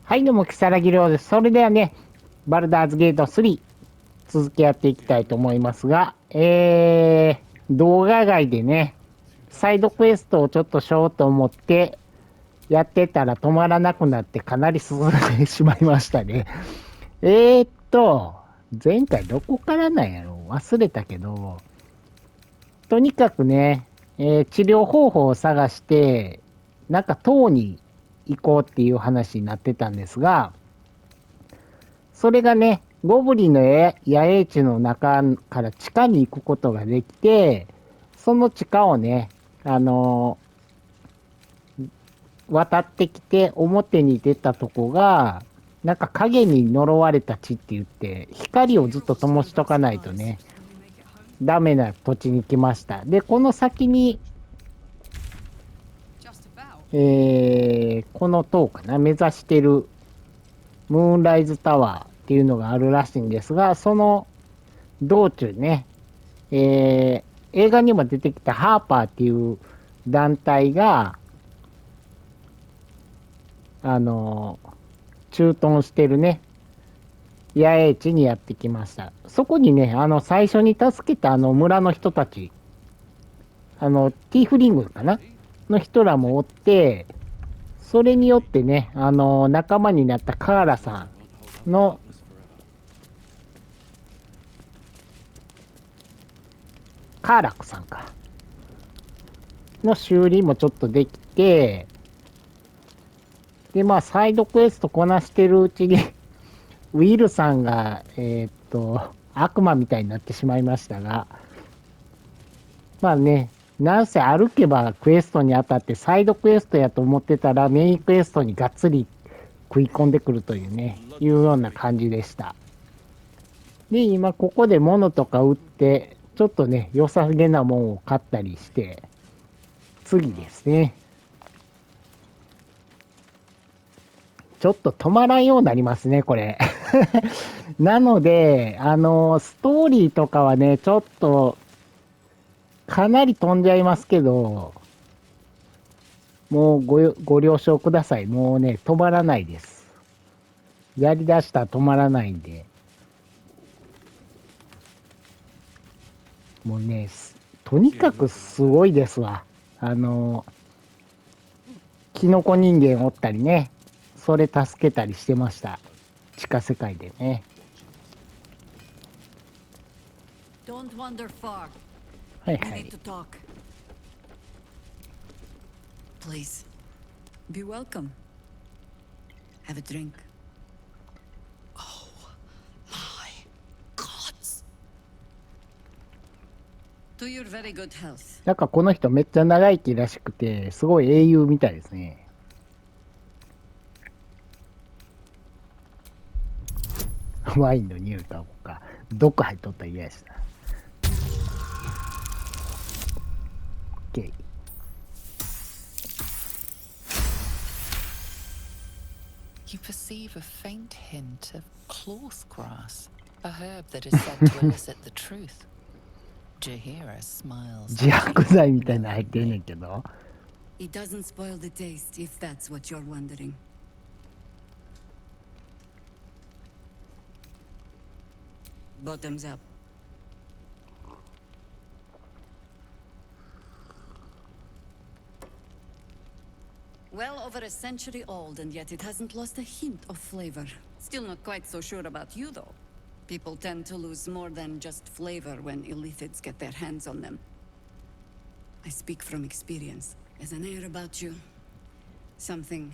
はい、どうも、木更木亮です。それではね、バルダーズゲート3、続きやっていきたいと思いますが、動画外でね、サイドクエストをちょっとしようと思って、やってたら止まらなくなってかなり進んでしまいましたね。えーっと、前回どこからなんやろ忘れたけど、とにかくね、治療方法を探して、なんか塔に行こうっていう話になってたんですが、それがね、ゴブリンの野営地の中から地下に行くことができて、その地下をね、渡ってきて表に出たとこが、なんか影に呪われた地って言って、光をずっと灯しとかないとね、ダメな土地に来ました。で、この先に、この塔かな、目指してるムーンライズタワーっていうのがあるらしいんですが、その道中ね、映画にも出てきたハーパーっていう団体が、あの、駐屯してるね、野営地にやってきました。そこにね、最初に助けた村の人たち、ティーフリングかなの人らもおって、それによってね、仲間になったカーラさんの、カーラクさんか、の修理もちょっとできて、で、まあ、サイドクエストこなしてるうちにウィルさんが、悪魔みたいになってしまいましたが、まあね、なんせ歩けばクエストに当たってサイドクエストやと思ってたらメインクエストにがっつり食い込んでくるというね、いうような感じでした。で、今ここで物とか売って、ちょっとね、良さげなもんを買ったりして、次ですね。ちょっと止まらんようになりますね、これ。なので、ストーリーとかはね、ちょっと、かなり飛んじゃいますけど、もうご了承ください。もうね、止まらないです。やりだしたら止まらないんで。もうね、とにかくすごいですわ。キノコ人間おったりね、それ助けたりしてました。地下世界でね。はいはい。Please, be welcome. Have a drink. Oh, my gods. To your very good health. なんかこの人めっちゃ長生きらしくて、すごい英雄みたいですね。ワインの匂いかもか。毒入っとったら嫌やしな。OK。You perceive a faint hint of cloth grass, a herb that is said to elicit the truth. Jahira smiles. 自白剤みたいなの入ってんねんけど。It doesn't spoil the taste if that's what you're wondering. Bottoms up. Well over a century old, and yet it hasn't lost a hint of flavor. Still not quite so sure about you, though. People tend to lose more than just flavor when illithids get their hands on them. I speak from experience. There's an air about you. Something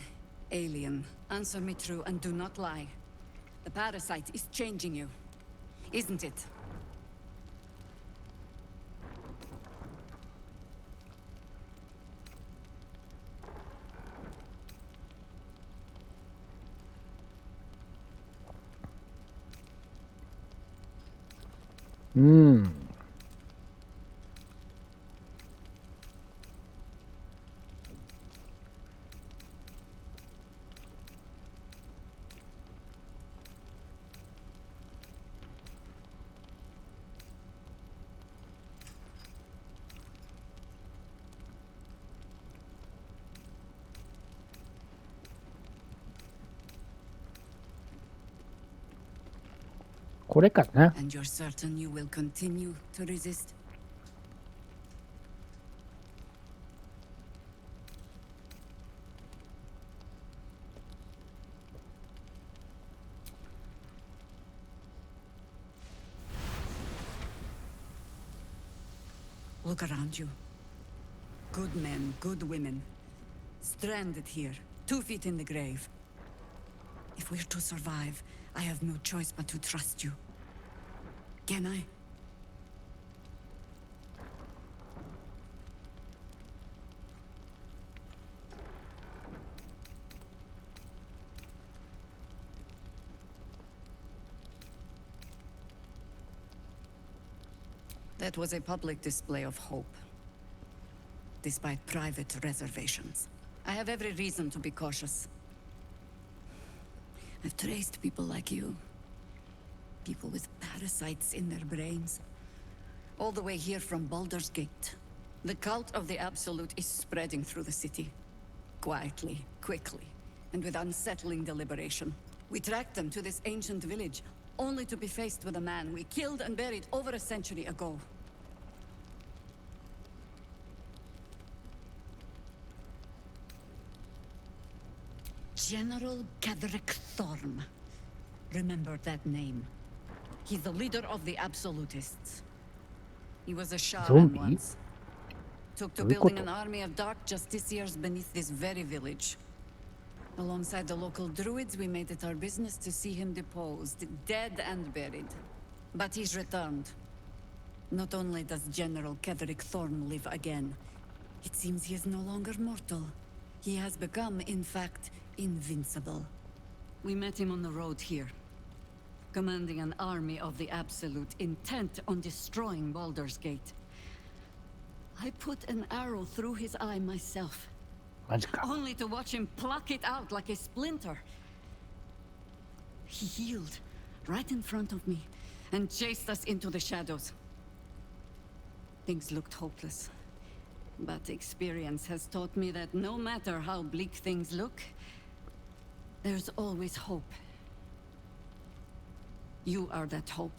alien. Answer me true and do not lie. The parasite is changing you, isn't it? Hmm. これかな。 And you're certain you will continue to resist? Look around you. Good men, good women. Stranded here, 2 feet in the grave. If we're to survive, I have no choice but to trust you. Can I? That was a public display of hope, despite private reservations. I have every reason to be cautious. I've traced people like you. People with parasites in their brains. All the way here from Baldur's Gate. The cult of the Absolute is spreading through the city. Quietly, quickly, and with unsettling deliberation. We tracked them to this ancient village, only to be faced with a man we killed and buried over a century ago. General Getherick Thorm. Remember that name. He's the leader of the Absolutists. He was a shaman Zombie? once. Took toどういうこと？ building an army of dark justiciars beneath this very village. Alongside the local druids, we made it our business to see him deposed, dead and buried. But he's returned. Not only does General Getherick Thorm live again, it seems he is no longer mortal. He has become, in fact, invincible. We met him on the road here, commanding an army of the Absolute, intent on destroying Baldur's Gate. I put an arrow through his eye myself, マジか。 only to watch him pluck it out like a splinter. He healed right in front of me and chased us into the shadows. Things looked hopeless, but experience has taught me that no matter how bleak things look, there's always hope. You are that hope.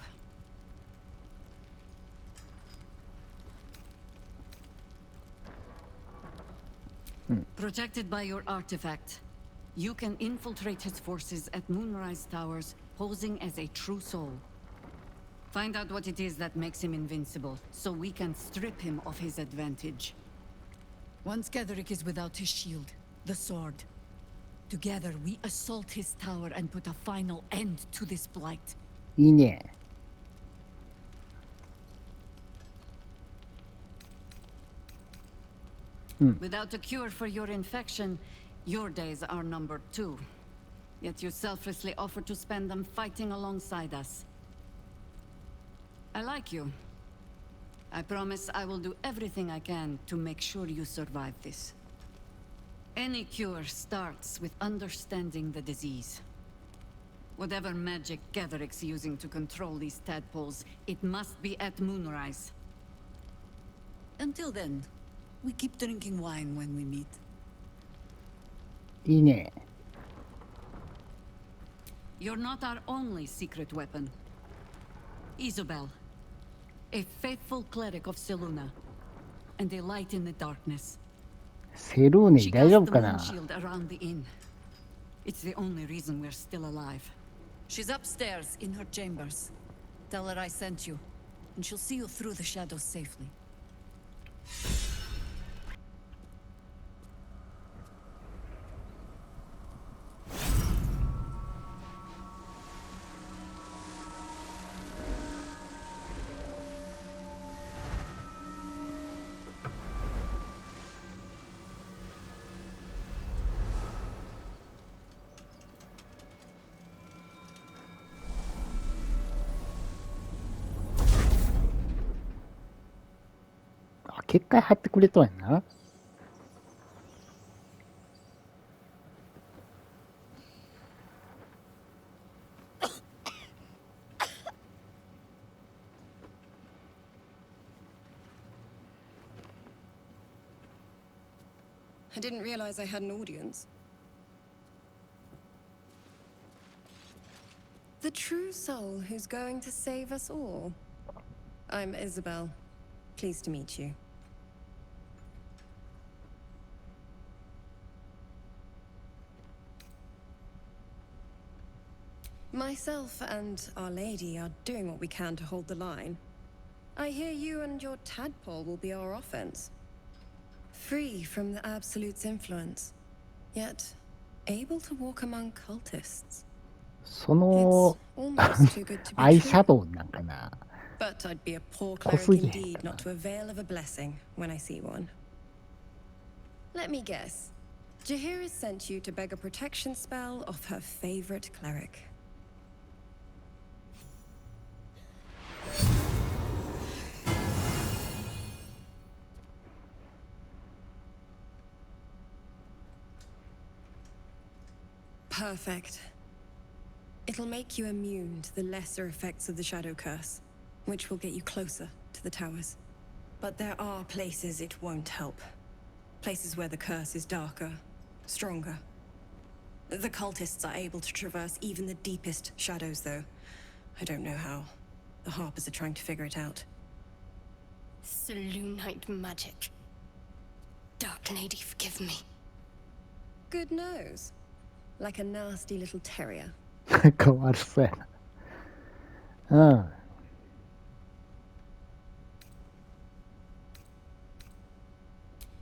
Protected by your artifact, you can infiltrate his forces at Moonrise Towers, posing as a true soul. Find out what it is that makes him invincible, so we can strip him of his advantage. Once Getherick is without his shield, the sword. Together, we assault his tower and put a final end to this blight. いいね。 Without a cure for your infection, your days are numbered too. Yet you selflessly offer to spend them fighting alongside us. I like you. I promise I will do everything I can to make sure you survive this. Any cure starts with understanding the disease. Whatever magic Getherick's using to control these tadpoles, it must be at Moonrise. Until then, we keep drinking wine when we meet. いいね。 You're not our only secret weapon. Isabel, a faithful cleric of Seluna, and a light in the darkness. セルーネ She 大丈 cast 夫 the か moon な。 shield around the inn. It's the only reason we're still alive. She's upstairs in her chambers. Tell her I sent you, and she'll see you through the shadows safely. あ、結界貼ってくれとんやな。I didn't realize I had an audience. The true soul who's going to save us all. I'm Isabel. Pleased to meet you. Myself and Our Lady are doing what we can to hold the line. I hear you and your tadpole will be our offense. Free from the Absolute's influence, yet able to walk among cultists. その It's almost too good to アイ be シャ true. ドウなんかな。 But I'd be a poor 濃 cleric すぎへん indeed かな。 not to avail of a blessing when I see one. Let me guess. Jaheira sent you to beg a protection spell off her favorite cleric. Perfect. It'll make you immune to the lesser effects of the Shadow Curse, which will get you closer to the towers. But there are places it won't help. Places where the curse is darker, stronger. The cultists are able to traverse even the deepest shadows, though. I don't know how. The Harpers are trying to figure it out. Selûnite magic. Dark Lady, forgive me. Good nose. Like a nasty little terrier. かわいそうやな。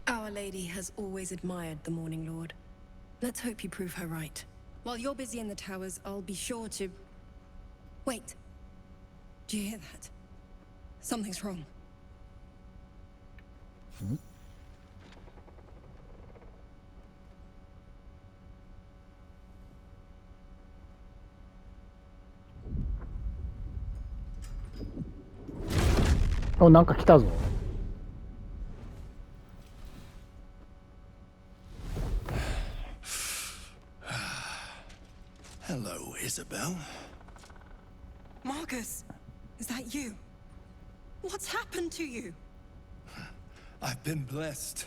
Our Lady has always admired the Morning Lord. Let's hope you prove her right. While you're busy in the towers, I'll be sure to... Wait. Do you hear that? Something's wrong. お、なんか来たぞ。Hello, Isabel. Marcus, is that you? What's happened to you? I've been blessed.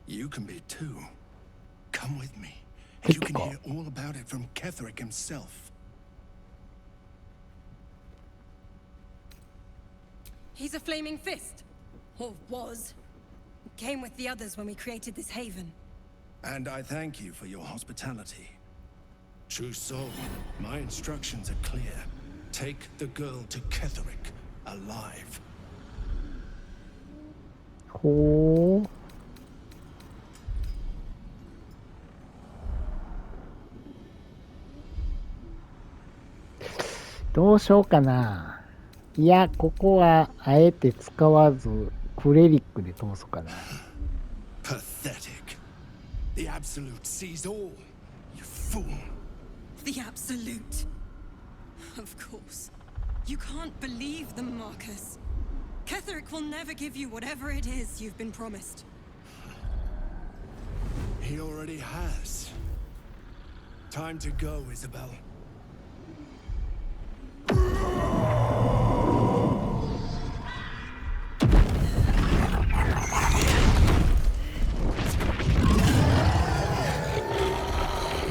You can be too. Come with me, and you can hear all about it from Ketheric himself. He's a flaming fist. Or was. Came with the others when we created this haven. And I thank you for your hospitality. True soul, my instructions are clear. Take the girl to Ketheric, alive. ほう。どうしようかな。いや、ここはあえて使わず、クレリックで通そうかな。Pathetic. The Absolute sees all. You fool. The Absolute. Of course. You can't believe them, Marcus. Ketheric will never give you whatever it is you've been promised. He already has. Time to go, Isabel.「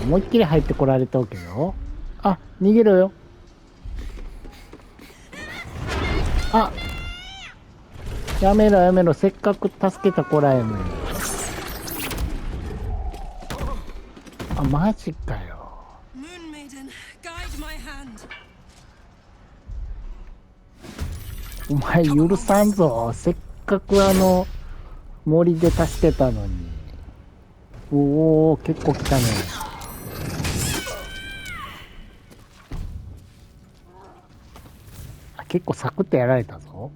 思いっきり入ってこられたけど、あ、逃げろよ。あ、やめろやめろ、せっかく助けた子らやのに。あ、マジかよ。Moon Maiden, guide my hand. お前許さんぞ。せっかく森で助けたのに。おお、結構来たね。あ、結構サクッとやられたぞ。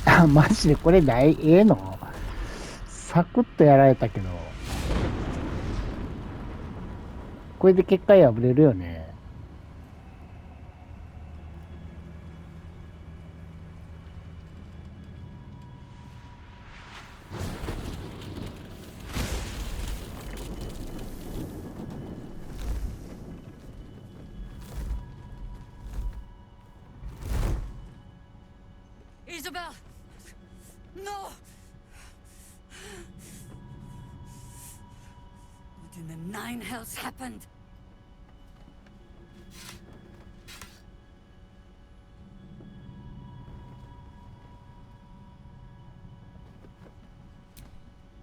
あ、マジでこれええの？サクッとやられたけど。これで結界破れるよね。Isabel! No! the nine hells happened?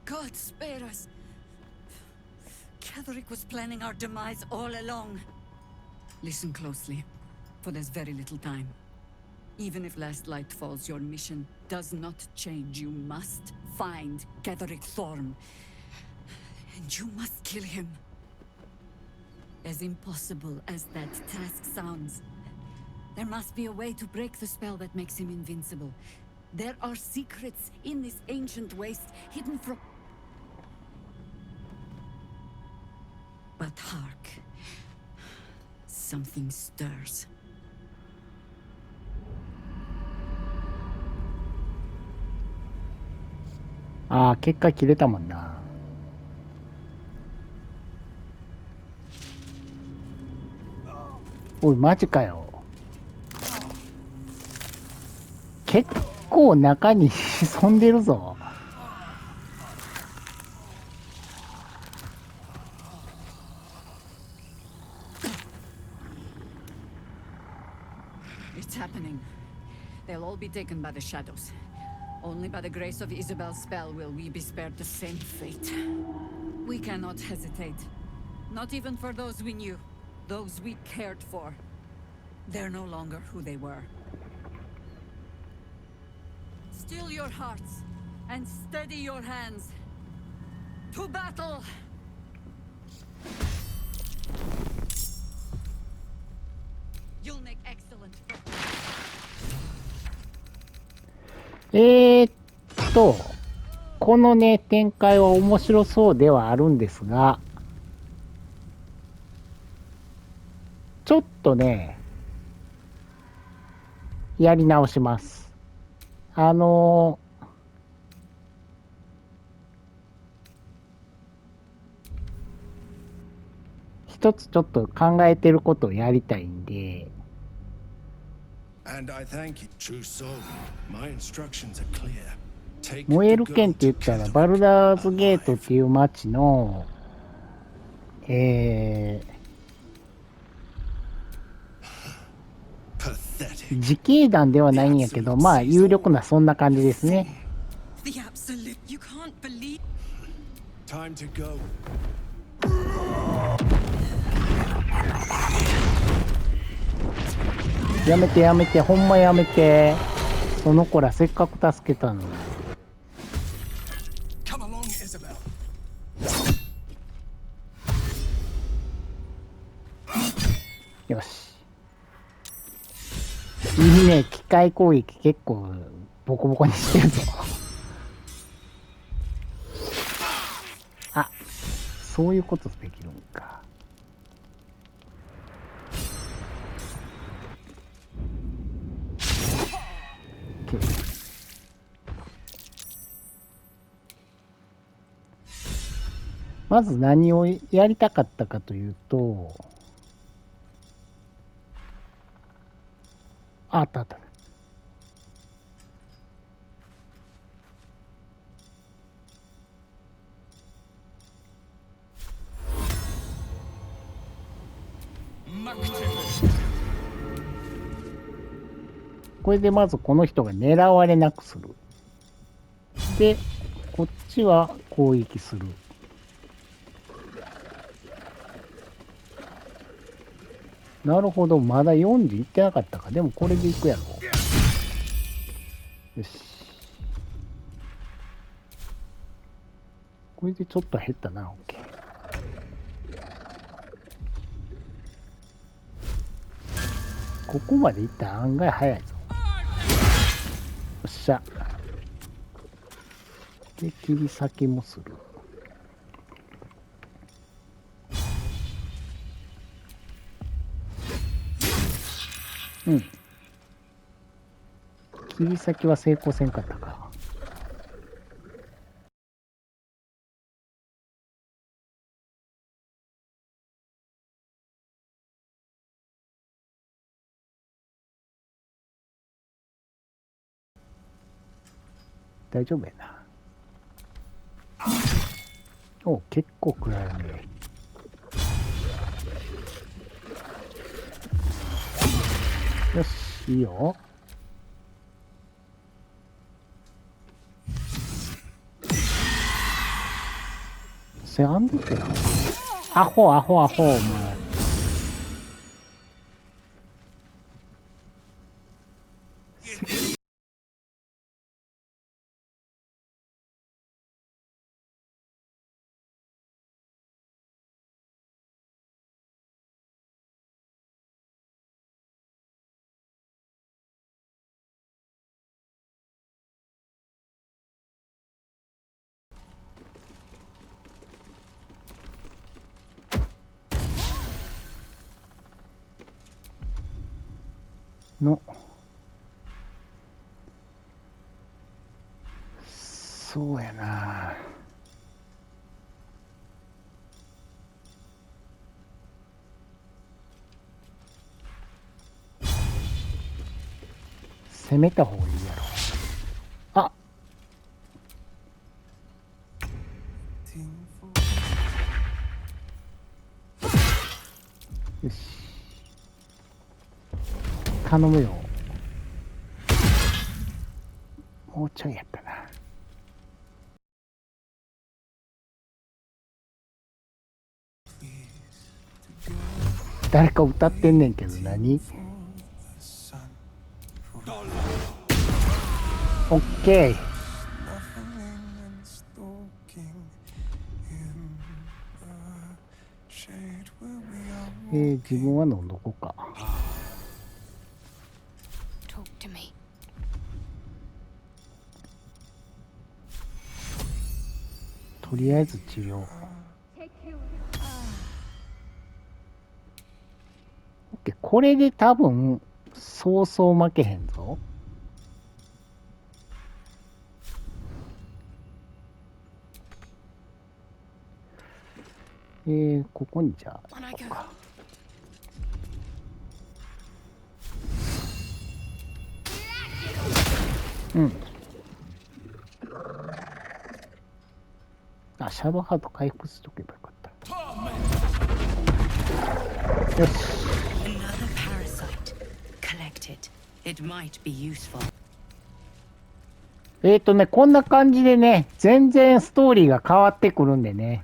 God spare us. Ketherick was planning our demise all along. Listen closely, for there's very little time. Even if Last Light falls, your mission does not change. You must find Ketherick Thorm. And you must kill him. As impossible as that task sounds, there must be a way to break the spell that makes him invincible. There are secrets in this ancient waste hidden from... But hark. Something stirs. ああ、結果切れたもんな。おい、マジかよ。結構中に潜んでるぞ。It's happening. They'll all be taken by the shadows. Only by the grace of Isabel's spell will we be spared the same fate. We cannot hesitate. Not even for those we knew. Those we cared for. They're no longer who they were. Still your hearts, and steady your hands. To battle! You'll make excellent. このね、展開は面白そうではあるんですが、ちょっとね、やり直します。一つちょっと考えてることをやりたいんで、And I thank you, true soul. My instructions are clear. Take 燃え the る剣 girl って言 to ったら、 Ketherick バルダーズゲートっ alive. ていう街の、Pathetic. 自警団ではないんやけど、まあ、有力なそんな感じですね。The absolute. You can't believe. Time to go. やめてやめて、ほんまやめて。その子らせっかく助けたのに。Come along, Isabel. よし。いいね、機械攻撃結構ボコボコにしてるぞ。あ、そういうことできるんか。まず何をやりたかったかというと、あったあった。これでまずこの人が狙われなくする。で、こっちは攻撃する。なるほど、まだ40いってなかったか。でもこれでいくやろ。よし。これでちょっと減ったな、OK。ここまでいったら案外早いぞ。よっしゃ。で、切り裂きもする。うん。切り裂きは成功せんかったか。大丈夫やな。お、結構食らうね。いいよ。それあんでてな。アホ、アホ、アホ、お前。の。そうやな。攻めた方がいいやろ。あ、よし。頼むよ。もうちょいやったな。誰か歌ってんねんけど何？オッケー。自分は飲んどこうか。Talk to me. とりあえず治療。オッケー。これで多分そうそう負けへんぞ。ここにじゃあ行こうか。うん。あ、シャドウハート回復しとけばよかった。よし。Another parasite collected. It might be useful. こんな感じでね、全然ストーリーが変わってくるんでね。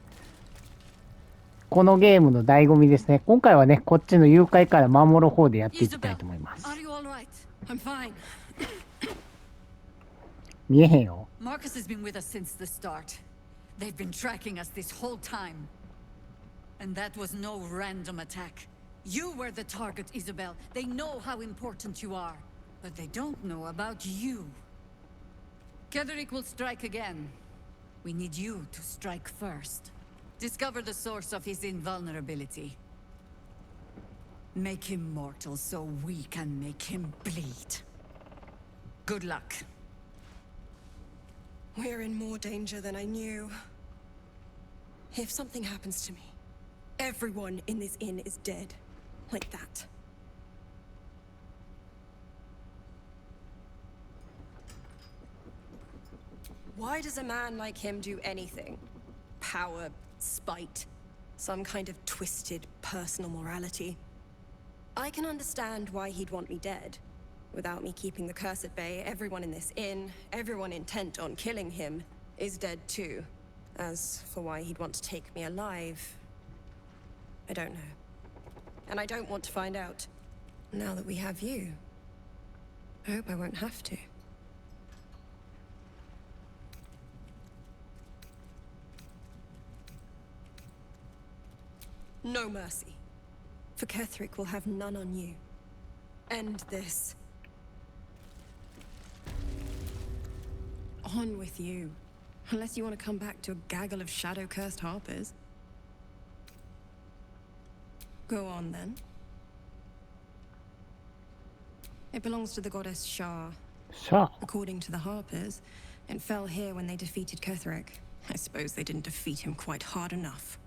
このゲームの醍醐味ですね。今回はね、こっちの誘拐から守る方でやっていきたいと思います。Are you all right? I'm fine. 見えへんよ。Marcus has been with us since the start. They've been tracking us this whole time. And that was no random attack. You were the target, Isabel. They know how important you are. But they don't know about you. Ketherick will strike again. We need you to strike first. Discover the source of his invulnerability. Make him mortal so we can make him bleed. Good luck. We're in more danger than I knew. If something happens to me, everyone in this inn is dead. Like that. Why does a man like him do anything? Power, spite, some kind of twisted personal morality. I can understand why he'd want me dead. Without me keeping the curse at bay, everyone in this inn, everyone intent on killing him, is dead too. As for why he'd want to take me alive, I don't know. And I don't want to find out. Now that we have you, I hope I won't have to. No mercy. For Ketherick will have none on you. End this. On with you. Unless you want to come back to a gaggle of shadow-cursed harpers. Go on, then. It belongs to the goddess Shah. Shah. According to the harpers, it fell here when they defeated Ketherick. I suppose they didn't defeat him quite hard enough.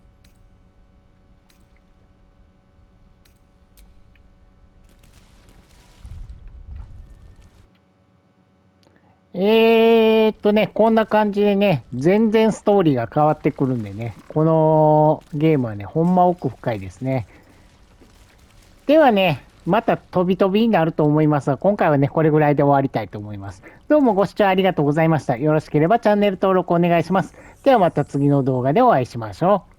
こんな感じでね、全然ストーリーが変わってくるんでね、このゲームはね、ほんま奥深いですね。ではね、また飛び飛びになると思いますが、今回はね、これぐらいで終わりたいと思います。どうもご視聴ありがとうございました。よろしければチャンネル登録お願いします。ではまた次の動画でお会いしましょう。